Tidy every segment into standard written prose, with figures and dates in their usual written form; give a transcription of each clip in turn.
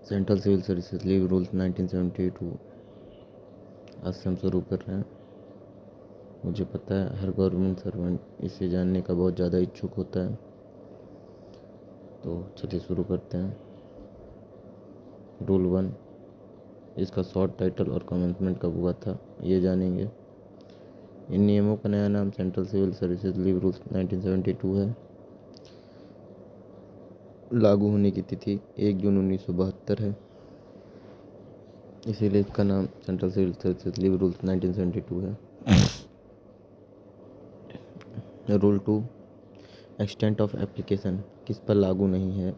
Central civil services leave rules 1972 आज से हम शुरू कर रहे हैं। मुझे पता है हर गवर्नमेंट सर्वेंट इसे जानने का बहुत ज़्यादा इच्छुक होता है, तो चलिए शुरू करते हैं। रूल 1, इसका शॉर्ट टाइटल और कमेंसमेंट कब हुआ था ये जानेंगे। इन नियमों का नया नाम central civil services leave rules 1972 है। लागू होने की तिथि 1 जून 1972 है, इसीलिए इसका नाम central civil services leave rules 1972 है। रूल 2, एक्सटेंट ऑफ एप्लीकेशन, किस पर लागू नहीं है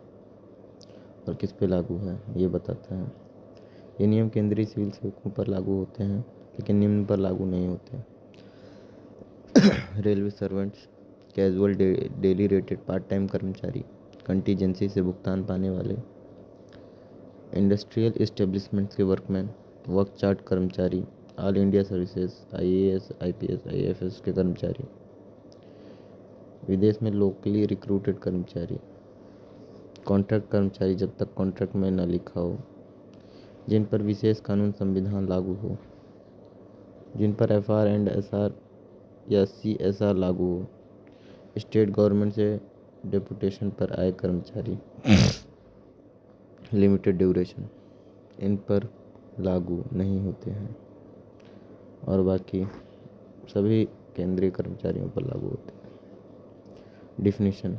और किस पर लागू है ये बताता है। ये नियम केंद्रीय सिविल सेवकों पर लागू होते हैं लेकिन निम्न पर लागू नहीं होते। Railway servants, casual daily rated part time कर्मचारी, कंटीजेंसी से भुगतान पाने वाले, इंडस्ट्रियल इस्टेब्लिशमेंट्स के वर्कमैन, वर्क चार्ट कर्मचारी, all India services, IAS, IPS, IFS के कर्मचारी, विदेश में लोकली रिक्रूटेड कर्मचारी, कॉन्ट्रैक्ट कर्मचारी जब तक कॉन्ट्रैक्ट में न लिखा हो, जिन पर विशेष कानून संविधान लागू हो, जिन पर FR एंड SR या CSR लागू हो, स्टेट गवर्नमेंट से डेपुटेशन पर आए कर्मचारी, लिमिटेड ड्यूरेशन, इन पर लागू नहीं होते हैं और बाकी सभी केंद्रीय कर्मचारियों पर लागू होते हैं। डिफिनीशन,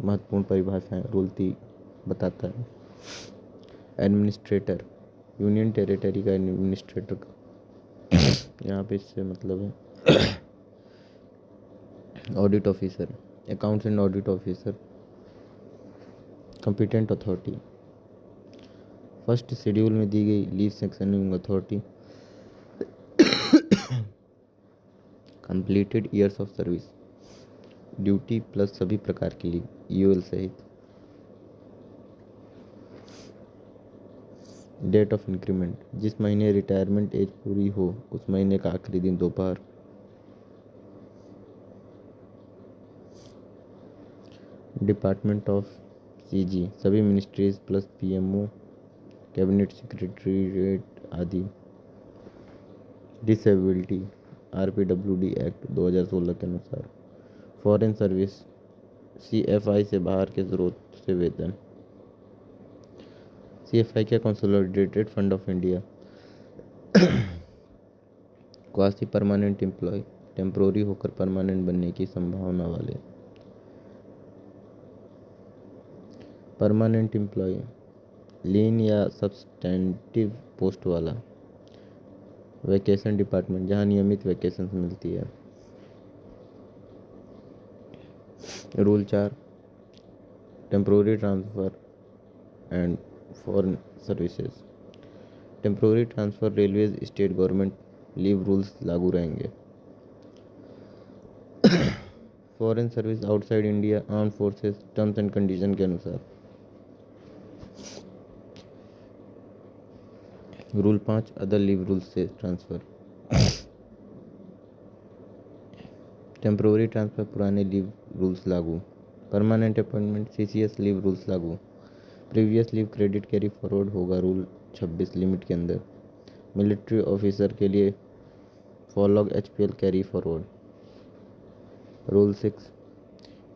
महत्वपूर्ण परिभाषाएं रूल 3 बताता है। एडमिनिस्ट्रेटर, यूनियन टेरिटरी का एडमिनिस्ट्रेटर का यहाँ पे इससे मतलब है audit officer, accounts and audit officer, competent authority, first schedule में दी गई leave sanctioning authority, completed years of service, duty plus सभी प्रकार की लीव UL सहित, डेट ऑफ इंक्रीमेंट, जिस महीने रिटायरमेंट एज पूरी हो उस महीने का आखिरी दिन दोपहर, डिपार्टमेंट ऑफ CG, सभी ministries plus PMO, cabinet secretariat आदि, डिसेबिलिटी, RPWD एक्ट 2016 के अनुसार, फॉरेन सर्विस, CFI से बाहर के स्रोत से वेतन, CFI क्या consolidated fund of India, quasi permanent employee, temporary होकर परमानेंट बनने की संभावना वाले, परमानेंट एम्प्लॉय, लीन या सब्सटेंटिव पोस्ट वाला, वैकेशन डिपार्टमेंट जहां नियमित वैकेशन मिलती है। Rule 4, temporary transfer and foreign services, temporary transfer, railways, state government leave rules लागू रहेंगे। Foreign service outside India, arm forces, terms and condition के अनुसार। रूल 5, अदर लीव रूल्स से ट्रांसफ़र, टेम्पोररी ट्रांसफ़र, पुराने लीव रूल्स लागू, permanent appointment, CCS leave rules लागू, previous leave credit carry forward होगा rule 26 limit के अंदर, मिलिट्री ऑफिसर के लिए furlough HPL carry forward. Rule 6,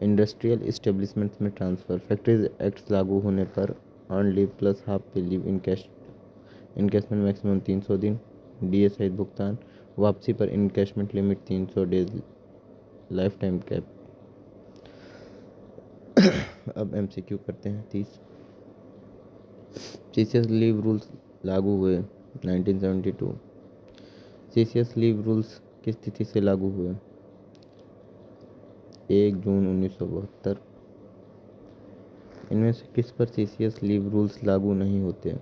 industrial establishments में ट्रांसफ़र, फैक्ट्रीज एक्ट लागू होने पर earn leave plus half pay leave encashment maximum 300 दिन, DA सहित भुगतान, वापसी पर encashment limit 300 days, lifetime cap. अब MCQ करते हैं। 30, CCS लीव रूल्स लागू हुए 1972। CCS लीव रूल्स किस तिथि से लागू हुए? 1 जून 1972। इनमें से किस पर CCS लीव रूल्स लागू नहीं होते?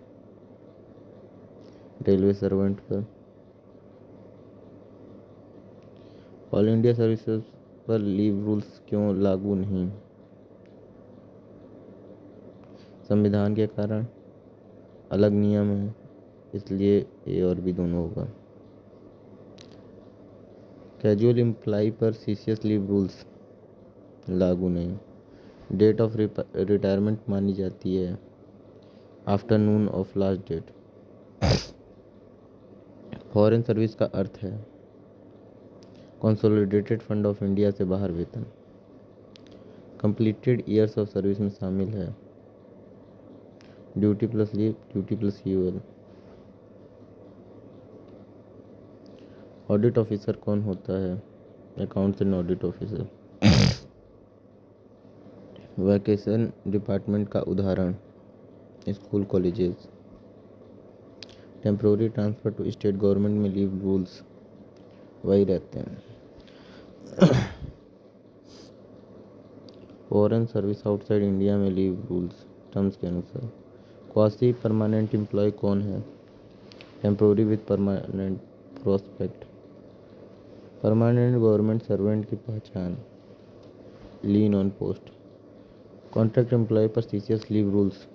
रेलवे सर्वेंट पर। ऑल इंडिया सर्विसेज पर लीव रूल्स क्यों लागू नहीं? संविधान के कारण, अलग नियम है इसलिए A और B दोनों होगा। कैजुअल एम्प्लॉय पर CCS लीव रूल्स लागू नहीं। डेट ऑफ रिटायरमेंट मानी जाती है afternoon of last date. Foreign service का अर्थ है कंसोलिडेटेड फंड ऑफ इंडिया से बाहर वेतन। कंप्लीटेड ईयर्स ऑफ सर्विस में शामिल है duty plus leave, duty plus UL. Audit officer कौन होता है? Accounts and audit officer. Vacation department का उदाहरण school colleges. Temporary transfer to state government में लीव रूल्स वही रहते हैं। फॉरेन सर्विस आउटसाइड इंडिया में लीव रूल्स टर्म्स के अनुसार। क्वासी परमानेंट एम्प्लॉय कौन है? Temporary with permanent prospect. Permanent government servant की पहचान lien on post. Contract employee पर सीसीएस लीव रूल्स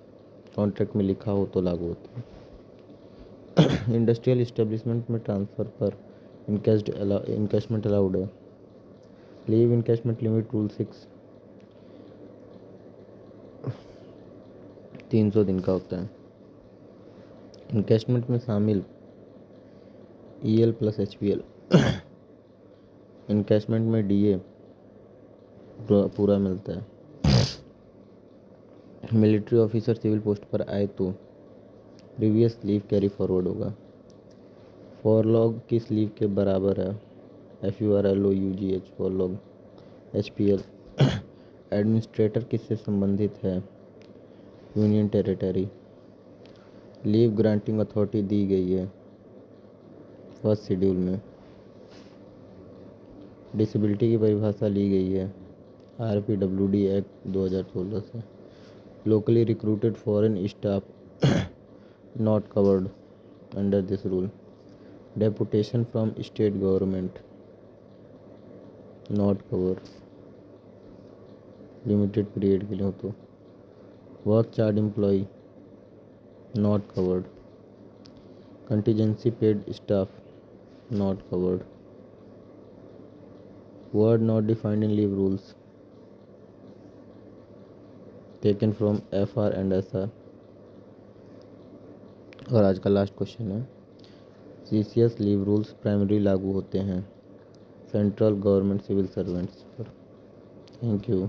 कॉन्ट्रैक्ट में लिखा हो तो लागू होते हैं। इंडस्ट्रियल इस्टेब्लिशमेंट में ट्रांसफ़र पर इनकैशमेंट अलाउड है। लीव इनकैशमेंट लिमिट रूल 6 300 दिन का होता है। इनकैशमेंट में शामिल ईएल प्लस एचपीएल। इनकैशमेंट में डीए पूरा मिलता है। मिलिट्री ऑफिसर सिविल पोस्ट पर आए तो प्रीवियस लीव कैरी फॉरवर्ड होगा। फॉरलॉग किस लीव के बराबर है? FURLOUGH फॉरलॉग। HPL। एडमिनिस्ट्रेटर किससे संबंधित है? Union territory. Leave granting authority दी गई है फर्स्ट शेड्यूल में। डिसेबिलिटी की परिभाषा ली गई है RPWD एक्ट 2016 से। Locally recruited foreign staff not covered under this rule. Deputation from state government not cover limited period के लिए हो तो। Work charge employee not covered. Contingency paid staff not covered. Word not defined in leave rules taken from FR and SR। और आज का last question है CCS leave rules primary लागू होते हैं सेंट्रल गवर्नमेंट सिविल सर्वेंट्स पर। Thank you.